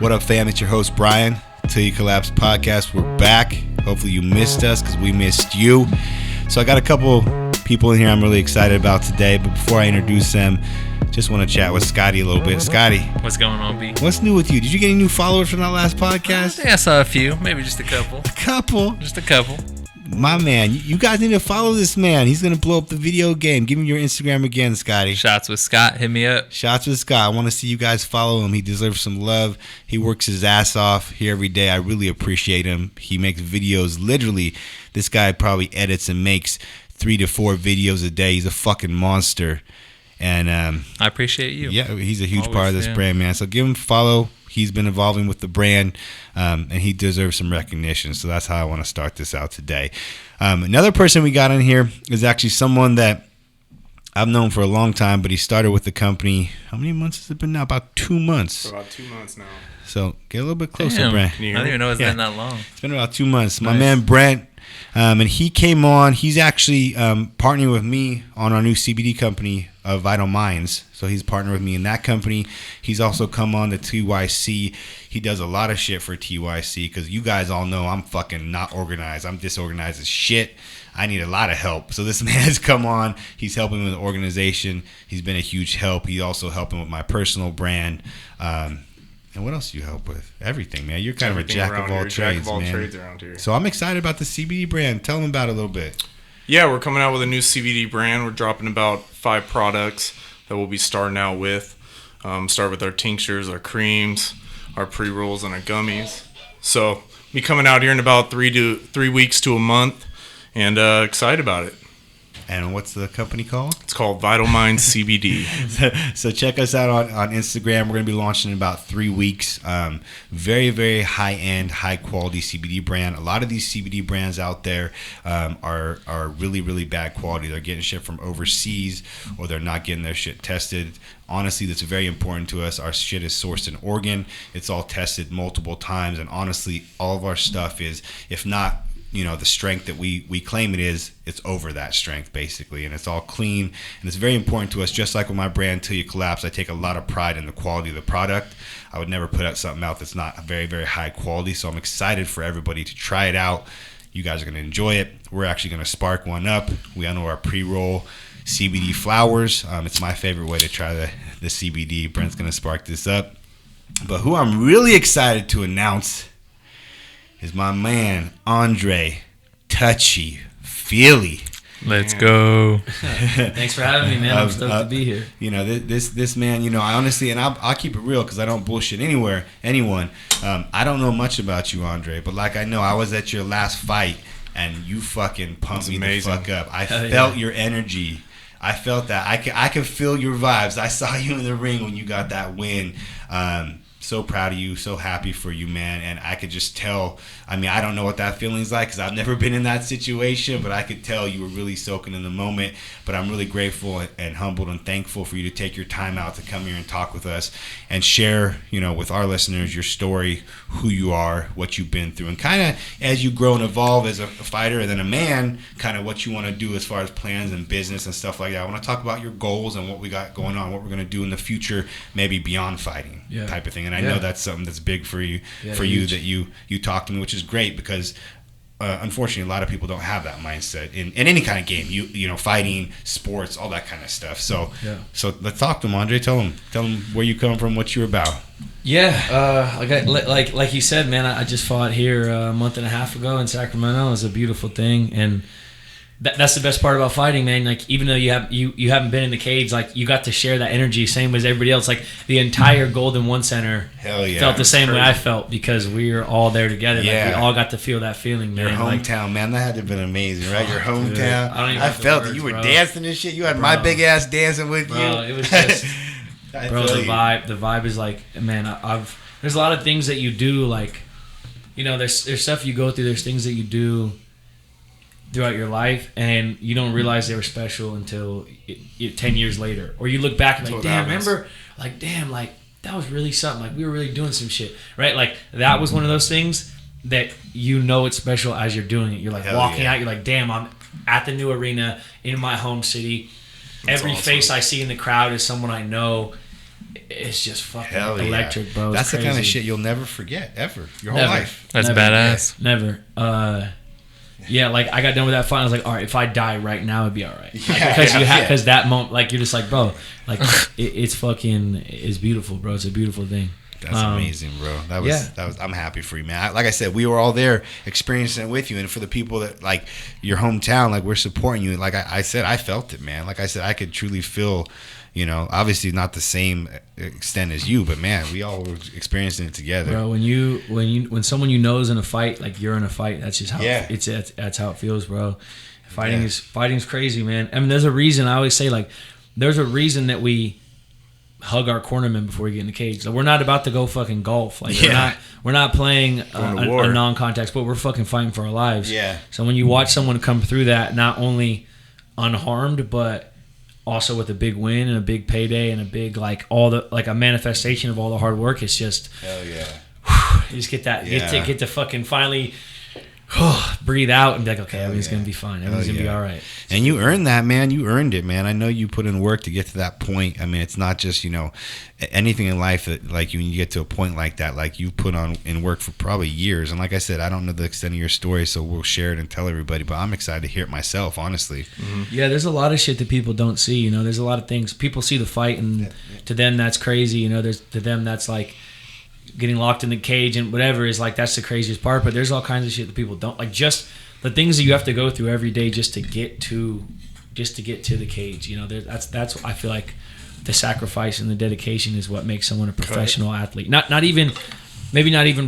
What up, fam? It's your host, Brian. Til You Collapse Podcast. We're back. Hopefully you missed us because we missed you. So I got a couple people in here I'm really excited about today. But before I introduce them, just want to chat with Scotty a little bit. Scotty. What's going on, B? What's new with you? Did you get any new followers from that last podcast? I think I saw a few. Maybe just a couple. Just a couple. My man, you guys need to follow this man. He's going to blow up the video game. Give me your Instagram again, Scotty. Shots with Scott. Hit me up. Shots with Scott. I want to see you guys follow him. He deserves some love. He works his ass off here every day. I really appreciate him. He makes videos. Literally, this guy probably edits and makes 3 to 4 videos a day. He's a fucking monster. And I appreciate you. Yeah, he's a huge part of this brand, man. So give him a follow. He's been evolving with the brand, and he deserves some recognition. So that's how I want to start this out today. Another person we got in here is actually someone that I've known for a long time, but he started with the company. How many months has it been now? About 2 months. For about 2 months now. So get a little bit closer, Damn. Brent. I didn't even know it's been that long. It's been about 2 months. My man Brent, and he came on. He's actually partnering with me on our new CBD company, Vital Minds. So he's partnered with me in that company. He's also come on to TYC. He does a lot of shit for TYC because you guys all know I'm fucking not organized. I'm disorganized as shit. I need a lot of help. So this man has come on. He's helping with the organization. He's been a huge help. He's also helping with my personal brand. And what else do you help with? Everything, man. You're kind of a jack of all trades, man. Trades around here. So I'm excited about the CBD brand. Tell them about it a little bit. Yeah, we're coming out with a new CBD brand. We're dropping about 5 products that we'll be starting out with. Start with our tinctures, our creams, our pre-rolls, and our gummies. So be coming out here in about 3 weeks to a month, and excited about it. And what's the company called? It's called Vital Minds CBD. So check us out on Instagram. We're going to be launching in about 3 weeks. Very, very high-end, high-quality CBD brand. A lot of these CBD brands out there are really, really bad quality. They're getting shit from overseas, or they're not getting their shit tested. Honestly, that's very important to us. Our shit is sourced in Oregon. It's all tested multiple times. And honestly, all of our stuff is, if not the strength that we claim it is, it's over that strength basically, and it's all clean, and it's very important to us. Just like with my brand Til You Collapse, I take a lot of pride in the quality of the product. I would never put out something out that's not very, very high quality, so I'm excited for everybody to try it out. You guys are going to enjoy it. We're actually going to spark one up. We all know our pre-roll CBD flowers. It's my favorite way to try the CBD. Brent's going to spark this up. But who I'm really excited to announce is my man, Andre Touchy Fili. Let's go. Thanks for having me, man. I'm stoked to be here. This man, I honestly, and I'll keep it real because I don't bullshit anyone. I don't know much about you, Andre, but like I know, I was at your last fight and you fucking pumped me the fuck up. I felt your energy. I felt that. I could feel your vibes. I saw you in the ring when you got that win. So proud of you, so happy for you, man. And I could just tell, I don't know what that feeling's like because I've never been in that situation, but I could tell you were really soaking in the moment. But I'm really grateful and humbled and thankful for you to take your time out to come here and talk with us and share, with our listeners, your story, who you are, what you've been through, and kind of as you grow and evolve as a fighter and then a man, kind of what you want to do as far as plans and business and stuff like that. I want to talk about your goals and what we got going on, what we're going to do in the future, maybe beyond fighting type of thing. And I know that's something that's big for you, huge. That you talk to me, which is great because unfortunately a lot of people don't have that mindset in any kind of game. Fighting, sports, all that kind of stuff. So let's talk to him, Andre. Tell him where you come from, what you're about. Like you said, man, I just fought here a month and a half ago in Sacramento. It was a beautiful thing, and that's the best part about fighting, man. Like, even though you haven't been in the cage, like, you got to share that energy same as everybody else. Like, the entire Golden One Center felt the same way I felt because we were all there together. Like, we all got to feel that feeling, man. Your hometown, man, that had to have been amazing, right? Your hometown. I felt it. You were dancing and shit. You had my big ass dancing with you. It was just, the vibe is like, man, there's a lot of things that you do, like, there's stuff you go through, there's things that you do throughout your life, and you don't realize they were special until 10 years later, or you look back and like, damn, remember, like, damn, like, that was really something, like, we were really doing some shit, right? Like, that was one of those things that it's special as you're doing it. You're like walking out, you're like, damn, I'm at the new arena in my home city. Every face I see in the crowd is someone I know. it's just fucking electric, bro. That's the kind of shit you'll never forget ever your whole life. That's badass. Never. Yeah, like I got done with that fight. I was like, all right, if I die right now, it'd be all right. Because that moment, like you're just like, bro, like it's beautiful, bro. It's a beautiful thing. That's amazing, bro. That was. I'm happy for you, man. Like I said, we were all there experiencing it with you, and for the people that like your hometown, like we're supporting you. Like I said, I felt it, man. Like I said, I could truly feel. You know, obviously not the same extent as you, but man, we all were experiencing it together. Bro, when someone you know is in a fight, like you're in a fight, that's just how that's how it feels, bro. Fighting's crazy, man. I mean, there's a reason I always say like, there's a reason that we hug our cornermen before we get in the cage. Like, we're not about to go fucking golf. Like we're not playing a non-contact sport. We're fucking fighting for our lives. Yeah. So when you watch someone come through that, not only unharmed, but also with a big win and a big payday and a big a manifestation of all the hard work, it's just hell yeah. You just get that get to fucking finally breathe out and be like, okay, everything's gonna be fine. Everything's gonna be all right. And you earned that, man. You earned it, man. I know you put in work to get to that point. I mean, it's not just, you know, anything in life that like when you get to a point like that, like you put on in work for probably years. And like I said, I don't know the extent of your story, so we'll share it and tell everybody. But I'm excited to hear it myself, honestly. Mm-hmm. Yeah, there's a lot of shit that people don't see. You know, there's a lot of things people see the fight, and to them that's crazy. You know, to them that's like getting locked in the cage and whatever is like that's the craziest part. But there's all kinds of shit that people don't like. Just the things that you have to go through every day just to get to the cage. You know, that's I feel like the sacrifice and the dedication is what makes someone a professional athlete. Not even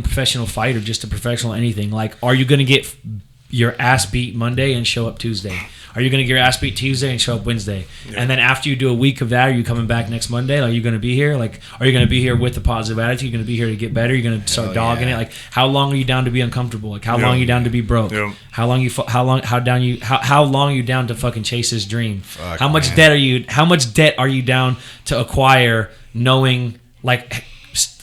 professional fighter, just a professional anything. Like, are you going to get your ass beat Monday and show up Tuesday? Are you going to get your ass beat Tuesday and show up Wednesday? Yeah. And then after you do a week of that, are you coming back next Monday? Are you going to be here? Like, are you going to be here with a positive attitude? Are you going to be here to get better? Are you going to start dogging it? Like, how long are you down to be uncomfortable? Like, how long are you down to be broke? Yeah. How long are you down to fucking chase this dream? How much debt are you down to acquire, knowing like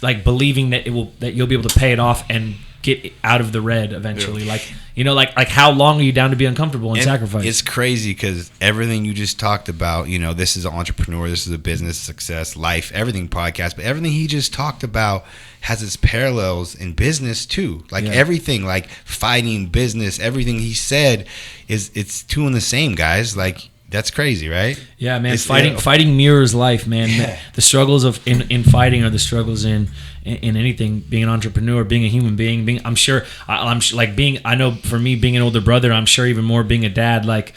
believing that you'll be able to pay it off and get out of the red eventually? Yeah. Like, you know, like how long are you down to be uncomfortable and sacrifice? It's crazy because everything you just talked about, you know, this is an entrepreneur, this is a business, success, life, everything podcast, but everything he just talked about has its parallels in business too. Like everything, like fighting, business, everything he said it's two in the same, guys. Like, that's crazy, right? Yeah, man. Fighting mirrors life, man. Yeah. The struggles of in fighting are the struggles in anything. Being an entrepreneur, being a human being. I'm sure. I know for me, being an older brother, I'm sure even more being a dad. Like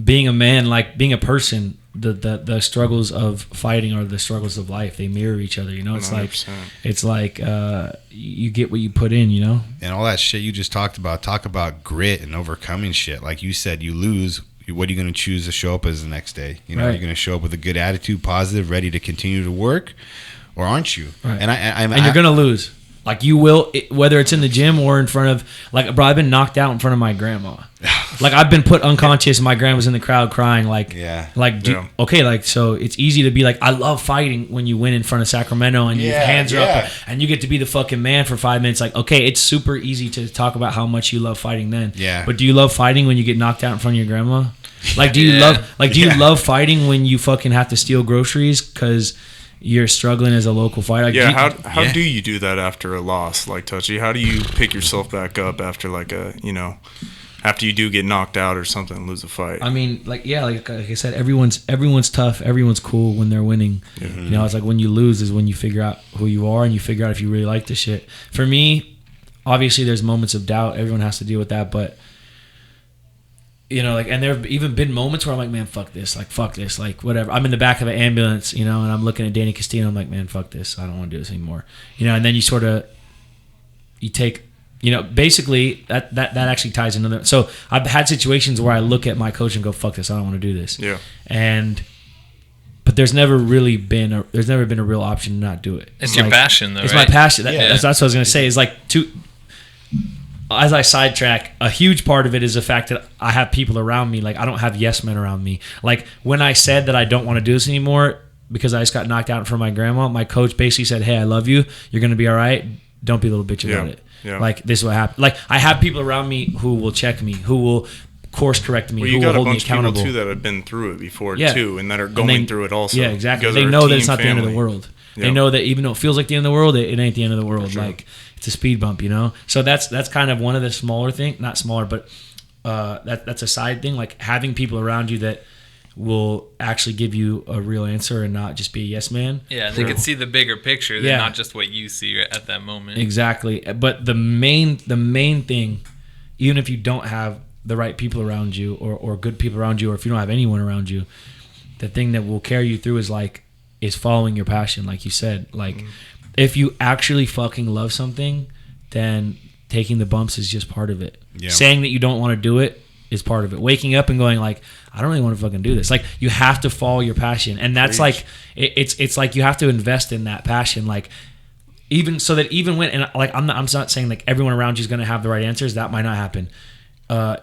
being a man, like being a person. The struggles of fighting are the struggles of life. They mirror each other. You know, it's 100%. like you get what you put in. You know, and all that shit you just talked about. Talk about grit and overcoming shit. Like you said, you lose. What are you going to choose to show up as the next day? You know, You're going to show up with a good attitude, positive, ready to continue to work, or aren't you? Right. And you're going to lose. Like you will, whether it's in the gym or in front of, like, bro, I've been knocked out in front of my grandma. Like, I've been put unconscious and my grandma's in the crowd crying. Like, okay, like, so it's easy to be like, I love fighting when you win in front of Sacramento and your hands are up and you get to be the fucking man for 5 minutes. Like, okay, it's super easy to talk about how much you love fighting then. Yeah. But do you love fighting when you get knocked out in front of your grandma? Like, do you love fighting when you fucking have to steal groceries because you're struggling as a local fighter? Like, how do you do that after a loss, like Touchy? How do you pick yourself back up after after you do get knocked out or something and lose a fight? I mean, like I said, everyone's tough, everyone's cool when they're winning. Mm-hmm. You know, it's like when you lose is when you figure out who you are and you figure out if you really like the shit. For me, obviously there's moments of doubt. Everyone has to deal with that, but you know, like, and there have even been moments where I'm like, man, fuck this, like, whatever. I'm in the back of an ambulance, you know, and I'm looking at Danny Castillo, I'm like, man, fuck this, I don't want to do this anymore, you know. And then you take, you know, basically that actually ties another. So I've had situations where I look at my coach and go, fuck this, I don't want to do this. Yeah. But there's never been a real option to not do it. It's your passion, though. It's my passion. That's what I was gonna say. Is like as I sidetrack, a huge part of it is the fact that I have people around me. Like, I don't have yes men around me. Like, when I said that I don't want to do this anymore because I just got knocked out in front of my grandma, my coach basically said, hey, I love you. You're going to be all right. Don't be a little bitch about it. Yeah. Like, this is what happened. Like, I have people around me who will check me, who will course correct me, who will hold me accountable. You got a bunch of people, too, that have been through it before, too, and that are going through it also. Yeah, exactly. They know that it's not the end of the world. They know that even though it feels like the end of the world, it ain't the end of the world. Sure. Like it's a speed bump, So that's kind of one of the smaller things, not smaller, but that's a side thing. Like having people around you that will actually give you a real answer and not just be a yes man. Yeah, they can see the bigger picture than not just what you see at that moment. Exactly. But the main thing, even if you don't have the right people around you or good people around you, or if you don't have anyone around you, the thing that will carry you through is following your passion, like you said. Like if you actually fucking love something, then taking the bumps is just part of it. Yeah. Saying that you don't want to do it is part of it. Waking up and going like, I don't really want to fucking do this. Like you have to follow your passion, and that's like it's like you have to invest in that passion. Like even so that even when, and like I'm not saying like everyone around you is going to have the right answers. That might not happen.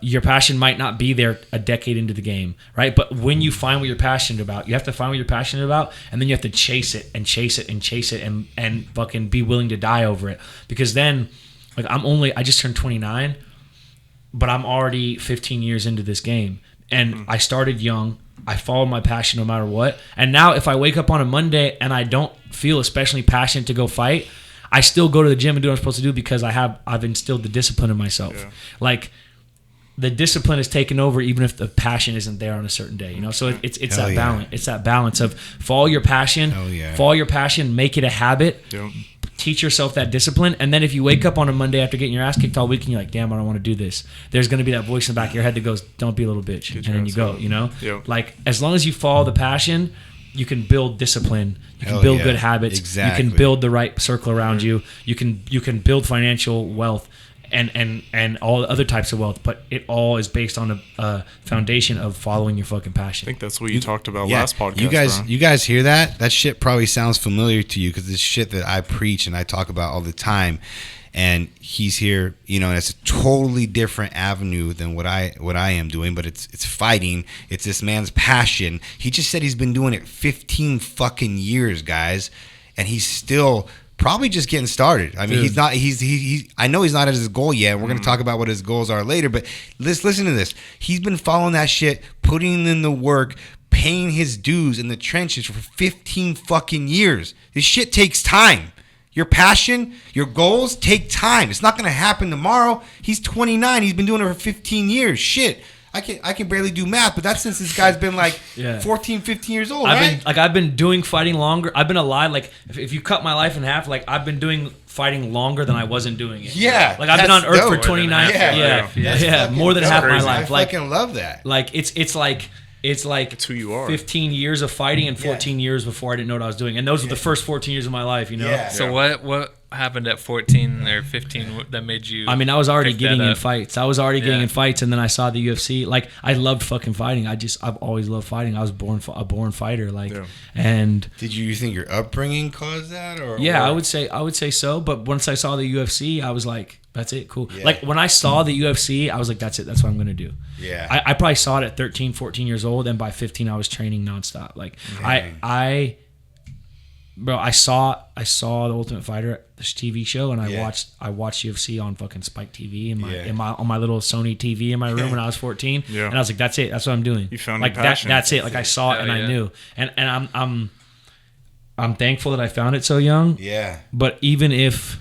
Your passion might not be there a decade into the game, right? But when you find what you're passionate about, you have to find what you're passionate about, and then you have to chase it and chase it and chase it and fucking be willing to die over it. Because then, like I just turned 29, but I'm already 15 years into this game. And I started young. I followed my passion no matter what. And now if I wake up on a Monday and I don't feel especially passionate to go fight, I still go to the gym and do what I'm supposed to do because I've instilled the discipline in myself. Yeah. Like the discipline is taken over even if the passion isn't there on a certain day, So it's that balance. It's that balance of follow your passion, make it a habit. Yep. Teach yourself that discipline, and then if you wake up on a Monday after getting your ass kicked all week and you're like, damn, I don't want to do this, there's going to be that voice in the back of your head that goes, don't be a little bitch, and then you go, Yep. Like as long as you follow the passion, you can build discipline, you can build good habits, exactly. You can build the right circle around you, you can build financial wealth and all other types of wealth, but it all is based on a foundation of following your fucking passion. I think that's what you talked about last podcast. You guys hear that? That shit probably sounds familiar to you because it's shit that I preach and I talk about all the time. And he's here, and it's a totally different avenue than what I am doing, but it's fighting. It's this man's passion. He just said he's been doing it 15 fucking years, guys, and he's still probably just getting started. I mean, he's not. I know he's not at his goal yet. We're going to talk about what his goals are later. But listen to this. He's been following that shit, putting in the work, paying his dues in the trenches for 15 fucking years. This shit takes time. Your passion, your goals take time. It's not going to happen tomorrow. He's 29. He's been doing it for 15 years. Shit. I can barely do math, but that's since this guy's been like 14, 15 years old, right? I've been doing fighting longer. I've been alive. Like if you cut my life in half, like I've been doing fighting longer than I wasn't doing it. Yeah. Like I've been on Earth for 29. Yeah. More than half my life. I fucking love that. Like it's like it's who you are. 15 years of fighting and 14 years before I didn't know what I was doing, and those were the first 14 years of my life. Yeah. So what happened at 14 or 15 that made you? I mean, I was already getting in fights. I was already getting in fights, and then I saw the UFC. Like, I loved fucking fighting. I've always loved fighting. I was a born fighter. Like, and did you think your upbringing caused that, or? Yeah, I would say so. But once I saw the UFC, I was like, that's it, cool. Yeah. Like when I saw the UFC, I was like, that's it. That's what I'm gonna do. Yeah. I probably saw it at 13, 14 years old, and by 15, I was training nonstop. Like, I saw The Ultimate Fighter at this TV show, and I watched UFC on fucking Spike TV on my little Sony TV in my room when I was 14. Yeah. And I was like, that's it. That's what I'm doing. You found like passion. That's it. Like I saw it and I knew. And I'm thankful that I found it so young. Yeah. But even if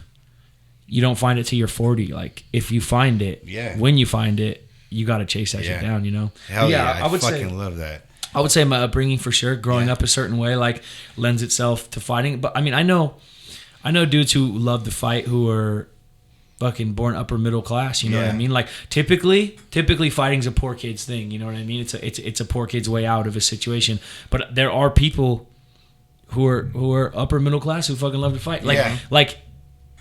you don't find it till you're 40, like if you find it, when you find it, you got to chase that shit down, Hell yeah. I would fucking love that. I would say my upbringing for sure, growing up a certain way, like lends itself to fighting. But I mean, I know dudes who love to fight who are fucking born upper middle class. You know what I mean? Like typically fighting's a poor kid's thing. You know what I mean? It's a poor kid's way out of a situation. But there are people who are upper middle class who fucking love to fight. Like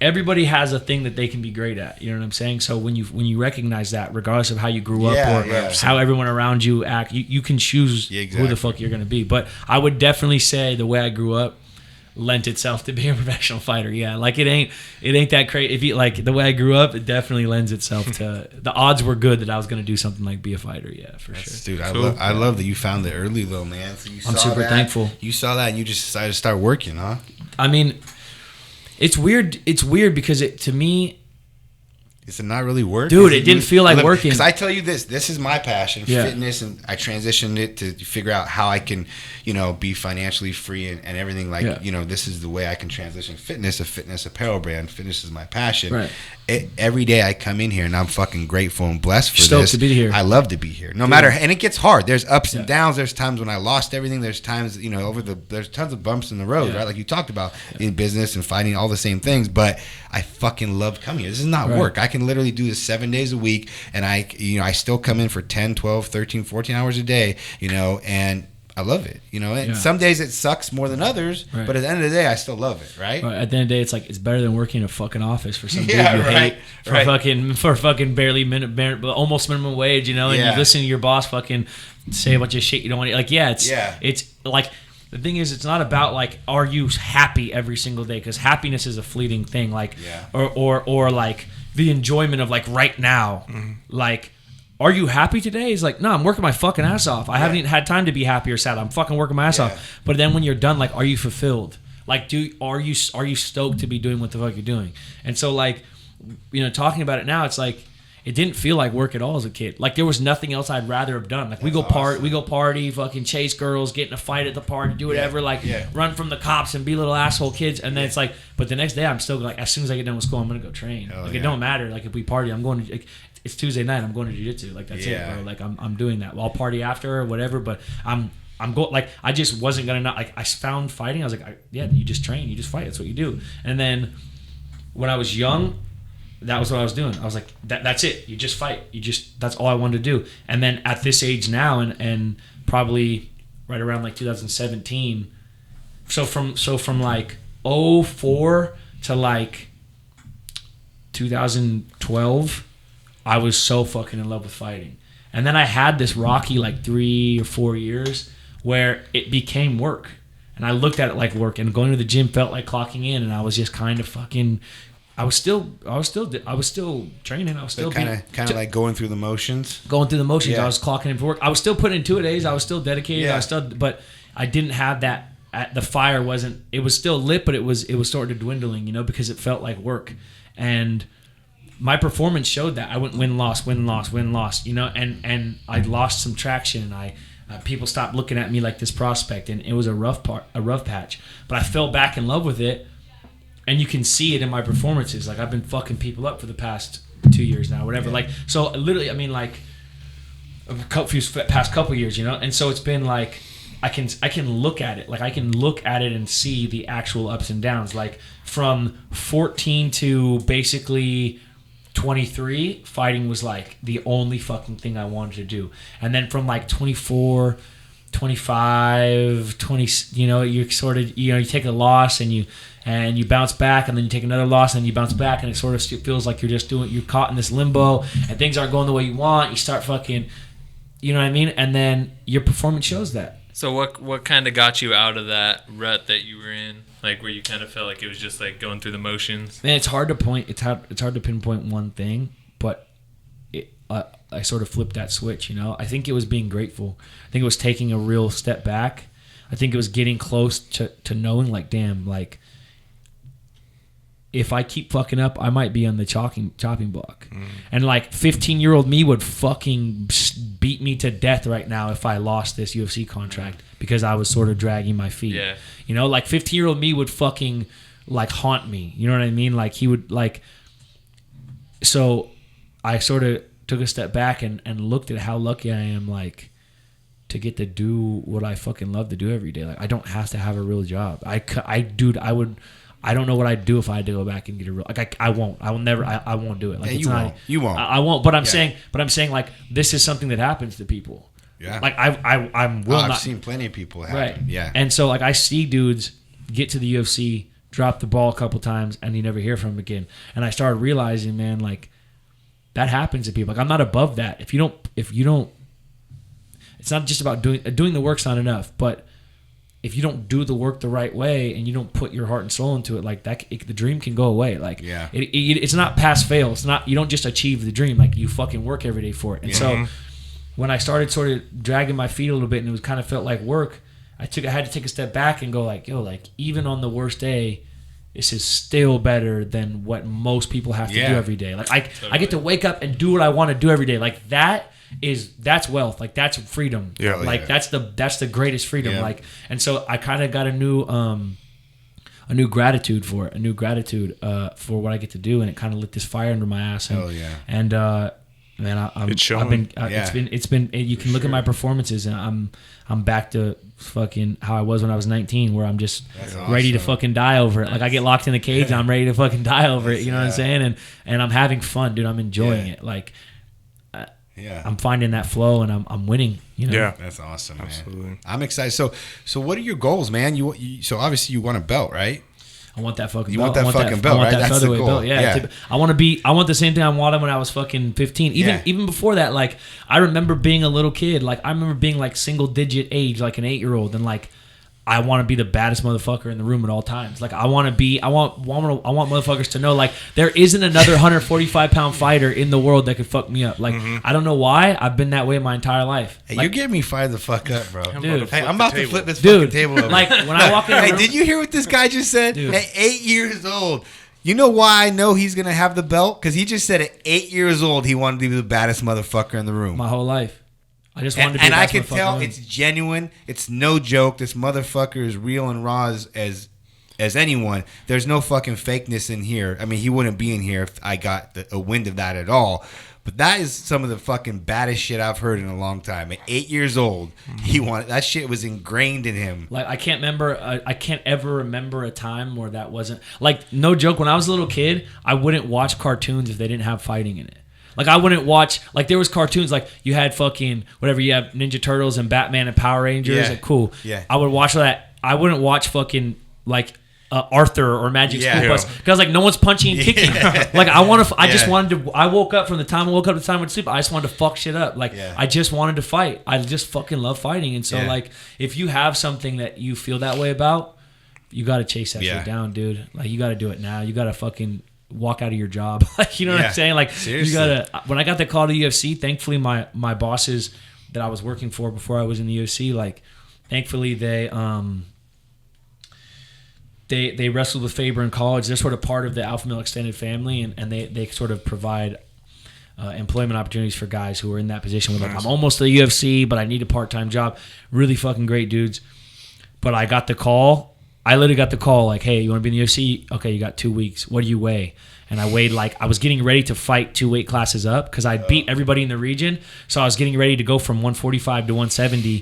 everybody has a thing that they can be great at. You know what I'm saying? So when you recognize that, regardless of how you grew up or how everyone around you act, you can choose who the fuck you're going to be. But I would definitely say the way I grew up lent itself to being a professional fighter. Yeah, like it ain't that crazy. If you like the way I grew up, it definitely lends itself to the odds were good that I was going to do something like be a fighter. Yeah, for sure. Dude, I love that you found it early though, man. So I'm super thankful. You saw that and you just decided to start working, huh? I mean, it's weird. It's weird because to me, Is it not really work? Dude, it didn't feel like working. Because I tell you this is my passion, fitness, and I transitioned it to figure out how I can, be financially free and everything. Like, this is the way I can transition fitness, a fitness apparel brand. Fitness is my passion. Right. Every day I come in here and I'm fucking grateful and blessed for Stoked this. to be here. I love to be here. No matter, and it gets hard. There's ups and downs. There's times when I lost everything. There's times, there's tons of bumps in the road, right? Like you talked about in business and fighting all the same things. But I fucking love coming here. This is not work. I can literally do this 7 days a week, and I still come in for 10, 12, 13, 14 hours a day, and I love it, and some days it sucks more than others, but at the end of the day, I still love it, right? At the end of the day, it's like, it's better than working in a fucking office for some dude you hate for fucking barely almost minimum wage, and you listen to your boss fucking say a bunch of shit you don't want to, like, it's like, the thing is, it's not about like, are you happy every single day? Because happiness is a fleeting thing, like, or like the enjoyment of like right now, like, are you happy today? He's like, no, I'm working my fucking ass off. I haven't even had time to be happy or sad. I'm fucking working my ass off. But then when you're done, like, are you fulfilled? Like, are you stoked to be doing what the fuck you're doing? And so, like, talking about it now, it's like, it didn't feel like work at all as a kid. Like, there was nothing else I'd rather have done. Like, we go party, fucking chase girls, get in a fight at the party, do whatever, run from the cops and be little asshole kids. And then it's like, but the next day I'm still like, as soon as I get done with school, I'm gonna go train. It don't matter. Like, if we party, I'm going to. Like, it's Tuesday night. I'm going to jiu-jitsu. Like, that's it, bro. Like, I'm doing that. I'll party after or whatever. But I'm going. Like, I just wasn't gonna not. Like, I found fighting. I was like, you just train, you just fight. That's what you do. And then when I was young, that was what I was doing. I was like, that's it. You just fight. That's all I wanted to do. And then at this age now, and probably right around like 2017. So from like 2004 to like 2012, I was so fucking in love with fighting. And then I had this rocky like 3 or 4 years where it became work. And I looked at it like work, and going to the gym felt like clocking in, and I was just kind of fucking. I was still training. I was still kind of like going through the motions. Going through the motions. I was clocking in for work. I was still putting in 2 days. I was still dedicated. But I didn't have that. The fire wasn't. It was still lit, but it was sort of dwindling, because it felt like work. And my performance showed that. I went win loss, and I lost some traction, and people stopped looking at me like this prospect, and it was a rough patch. But I fell back in love with it. And you can see it in my performances. Like, I've been fucking people up for the past 2 years now, whatever. Like, so literally, I mean, like, past couple years, And so it's been like, I can look at it. Like, I can look at it and see the actual ups and downs. Like, from 14 to basically 23, fighting was like the only fucking thing I wanted to do. And then from like 24, 25, 20, you sort of, you take a loss and you bounce back, and then you take another loss, and then you bounce back, and it sort of feels like you're caught in this limbo, and things aren't going the way you want. You start fucking, you know what I mean? And then your performance shows that. So what kind of got you out of that rut that you were in, like where you kind of felt like it was just like going through the motions? Man, it's hard to pinpoint one thing, but I sort of flipped that switch. I think it was being grateful. I think it was taking a real step back. I think it was getting close to knowing, like, damn, like, if I keep fucking up, I might be on the chopping block. And like 15-year-old me would fucking beat me to death right now if I lost this UFC contract because I was sort of dragging my feet. Yeah. Like 15-year-old me would fucking like haunt me. You know what I mean? Like, he would like. So I sort of took a step back and looked at how lucky I am, like, to get to do what I fucking love to do every day. Like, I don't have to have a real job. I don't know what I'd do if I had to go back and get a real. Like, I won't. I will never. I won't do it. Like, you won't. I won't. But I'm saying. Like, this is something that happens to people. Yeah. Like, I've seen plenty of people happen. Right. Yeah. And so, like, I see dudes get to the UFC, drop the ball a couple times, and you never hear from them again. And I started realizing, man, like, that happens to people. Like, I'm not above that. If you don't, it's not just about doing the work's not enough, but if you don't do the work the right way and you don't put your heart and soul into it, like that, the dream can go away. Like, it's not pass fail. It's not, you don't just achieve the dream. Like, you fucking work every day for it. And so when I started sort of dragging my feet a little bit and it was kind of felt like work, I had to take a step back and go like, yo, like, even on the worst day, this is still better than what most people have to do every day. Like I get to wake up and do what I want to do every day. Like that's wealth. Like that's freedom. Yeah. Like that's the greatest freedom. Yeah. Like, and so I kind of got a new gratitude for it, for what I get to do, and it kind of lit this fire under my ass. And, man, it's been. You can look at my performances, and I'm back to fucking how I was when I was 19, where I'm just ready to fucking die over it. Like I get locked in the cage, and I'm ready to fucking die over it. You know what I'm saying? And I'm having fun, dude. I'm enjoying it. Like, I'm finding that flow, and I'm winning. You know? Yeah, that's awesome, man. Absolutely. I'm excited. So what are your goals, man? So obviously you want a belt, right? I want that fucking belt. You want that fucking belt, right? That's the goal. Belt. Yeah. I want the same thing I wanted when I was fucking 15. Even before that, like I remember being a little kid. Like I remember being like single digit age, like an 8-year-old, and like I want to be the baddest motherfucker in the room at all times. Like I want motherfuckers to know like there isn't another 145 pound fighter in the world that could fuck me up. Like I don't know why I've been that way my entire life. Hey, like, you're getting me fired the fuck up, bro. Dude, I'm about to flip this fucking table over. Like when I walk in, hey, did you hear what this guy just said? Dude. At 8 years old. You know why I know he's gonna have the belt? Because he just said at 8 years old he wanted to be the baddest motherfucker in the room. My whole life. I just wanted to be and I can tell it's genuine. It's no joke. This motherfucker is real and raw as anyone. There's no fucking fakeness in here. I mean, he wouldn't be in here if I got a wind of that at all. But that is some of the fucking baddest shit I've heard in a long time. At 8 years old, he wanted that shit was ingrained in him. Like I can't ever remember a time where that wasn't like no joke. When I was a little kid, I wouldn't watch cartoons if they didn't have fighting in it. Like I wouldn't watch like there was cartoons like you had fucking whatever you have Ninja Turtles and Batman and Power Rangers. Yeah. Like cool. Yeah. I would watch that. I wouldn't watch fucking like Arthur or Magic School Bus because like no one's punching and kicking. Like I just wanted to. I woke up from the time I woke up to the time I went to sleep. I just wanted to fuck shit up. Like I just wanted to fight. I just fucking love fighting. And so like if you have something that you feel that way about, you got to chase that shit down, dude. Like you got to do it now. You got to fucking walk out of your job. Like you know what I'm saying? Like seriously. You gotta. When I got the call to UFC, thankfully my bosses that I was working for before I was in the UFC, like thankfully they wrestled with Faber in college. They're sort of part of the Alpha Male extended family, and they sort of provide employment opportunities for guys who are in that position where like I'm almost to the UFC, but I need a part-time job. Really fucking great dudes. But I got the call. I literally got the call like, hey, you want to be in the UFC? Okay, you got 2 weeks. What do you weigh? And I weighed like, I was getting ready to fight 2 weight classes up because I beat everybody in the region. So I was getting ready to go from 145 to 170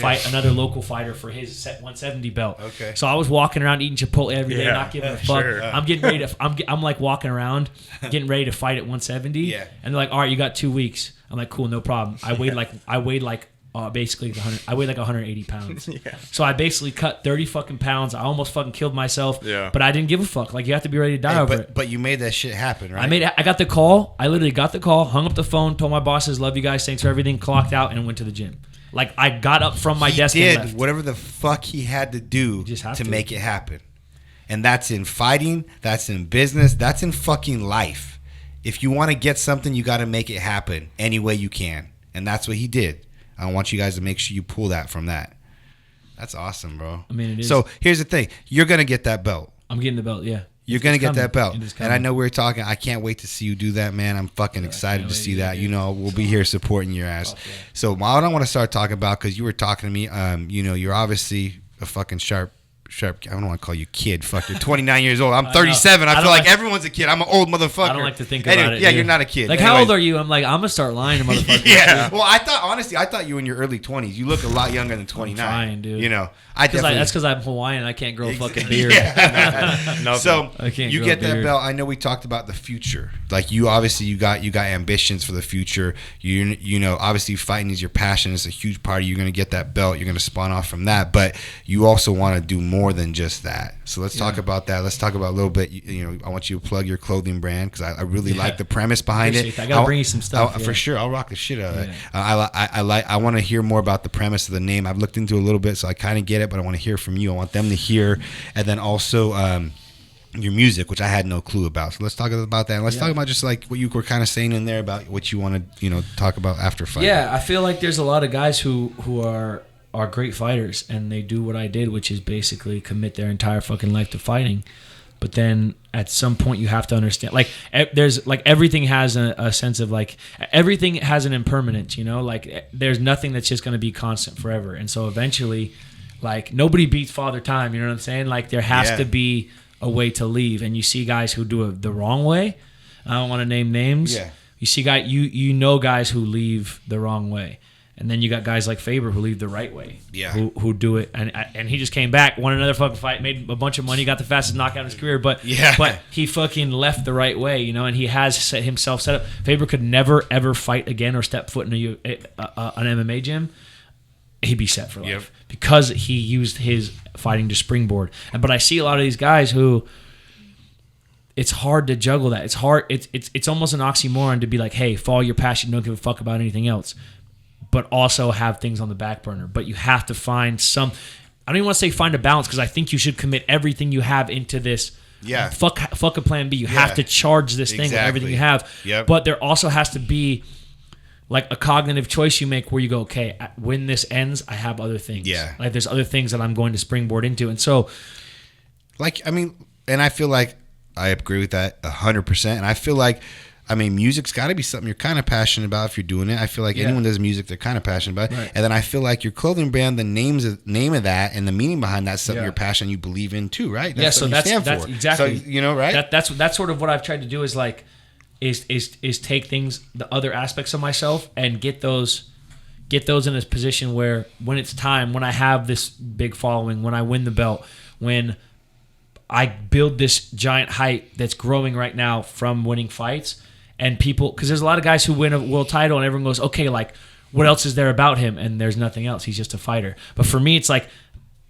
fight another local fighter for his set 170 belt. Okay. So I was walking around eating Chipotle every day, not giving a fuck. Sure. I'm getting ready to, I'm like walking around, getting ready to fight at 170. Yeah. And they're like, all right, you got 2 weeks. I'm like, cool, no problem. I weighed like basically 100. I weighed like 180 pounds. So I basically cut 30 fucking pounds. I almost fucking killed myself. Yeah. But I didn't give a fuck. Like you have to be ready to die over it. But you made that shit happen, right? I got the call. I literally got the call, hung up the phone, told my bosses, love you guys, thanks for everything, clocked out, and went to the gym. Like I got up from my desk and left. Whatever the fuck he had to do to make it happen. And that's in fighting, that's in business, that's in fucking life. If you want to get something, you got to make it happen any way you can. And that's what he did. I want you guys to make sure you pull that from that. That's awesome, bro. I mean, it is. So here's the thing. You're going to get that belt. I'm getting the belt, yeah. You're going to get that belt. And I know we were talking. I can't wait to see you do that, man. I'm fucking excited to see that. You know, we'll be here supporting your ass. So what I want to start talking about, because you were talking to me, you know, you're obviously a fucking sharp. I don't want to call you kid. Fuck, you're 29 years old. I'm 37. I feel like everyone's a kid. I'm an old motherfucker. I don't like to think about it. Yeah, you're not a kid. Like, how old are you? I'm like, I'm gonna start lying to motherfuckers. Yeah. Well, I thought you were in your early 20s. You look a lot younger than 29. I'm trying, dude. You know, that's because I'm Hawaiian. I can't grow a fucking beard. So you get that belt. I know we talked about the future. Like you obviously you got ambitions for the future. You know, obviously fighting is your passion. It's a huge part of you. You're gonna get that belt. You're gonna spawn off from that. But you also want to do more than just that. So let's talk about that. Let's talk about a little bit. You know, I want you to plug your clothing brand because I really like the premise behind it. I gotta bring you some stuff for sure. I'll rock the shit out of it. I want to hear more about the premise of the name. I've looked into it a little bit, so I kind of get it, but I want to hear from you. I want them to hear, and then also your music, which I had no clue about. So let's talk about that. And let's talk about just like what you were kind of saying in there about what you want to talk about after fighting. Yeah, I feel like there's a lot of guys who are great fighters, and they do what I did, which is basically commit their entire fucking life to fighting. but then at some point you have to understand, like there's like everything has a sense of like everything has an impermanence, you know, like there's nothing that's just going to be constant forever. And so eventually, like nobody beats Father Time, you know what I'm saying? Like there has to be a way to leave, and you see guys who do it the wrong way. I don't want to name names. Yeah. You see you know guys who leave the wrong way. And then you got guys like Faber who leave the right way. Yeah. Who do it. And he just came back, won another fucking fight, made a bunch of money, got the fastest knockout in his career. But he fucking left the right way, you know, and he has set himself set up. Faber could never, ever fight again or step foot in an MMA gym. He'd be set for life because he used his fighting to springboard. But I see a lot of these guys who it's hard to juggle that. It's hard. It's almost an oxymoron to be like, hey, follow your passion, don't give a fuck about anything else, but also have things on the back burner. But you have to find some, I don't even want to say find a balance, because I think you should commit everything you have into this. Yeah. Fuck a plan B. You have to charge this thing with everything you have. Yep. But there also has to be like a cognitive choice you make where you go, okay, when this ends, I have other things. Yeah. Like there's other things that I'm going to springboard into. And so, like, I mean, and I feel like I agree with that 100%. And I feel like, I mean, music's got to be something you're kind of passionate about if you're doing it. I feel like anyone does music, they're kind of passionate about it. Right. And then I feel like your clothing brand, the name of that and the meaning behind that's something you're passionate, you believe in too, right? That's so that's exactly. So, you know, right? That's sort of what I've tried to do is like, is take things, the other aspects of myself, and get those in a position where when it's time, when I have this big following, when I win the belt, when I build this giant hype that's growing right now from winning fights, and people, because there's a lot of guys who win a world title and everyone goes, okay, like what else is there about him? And there's nothing else. He's just a fighter. But for me, it's like,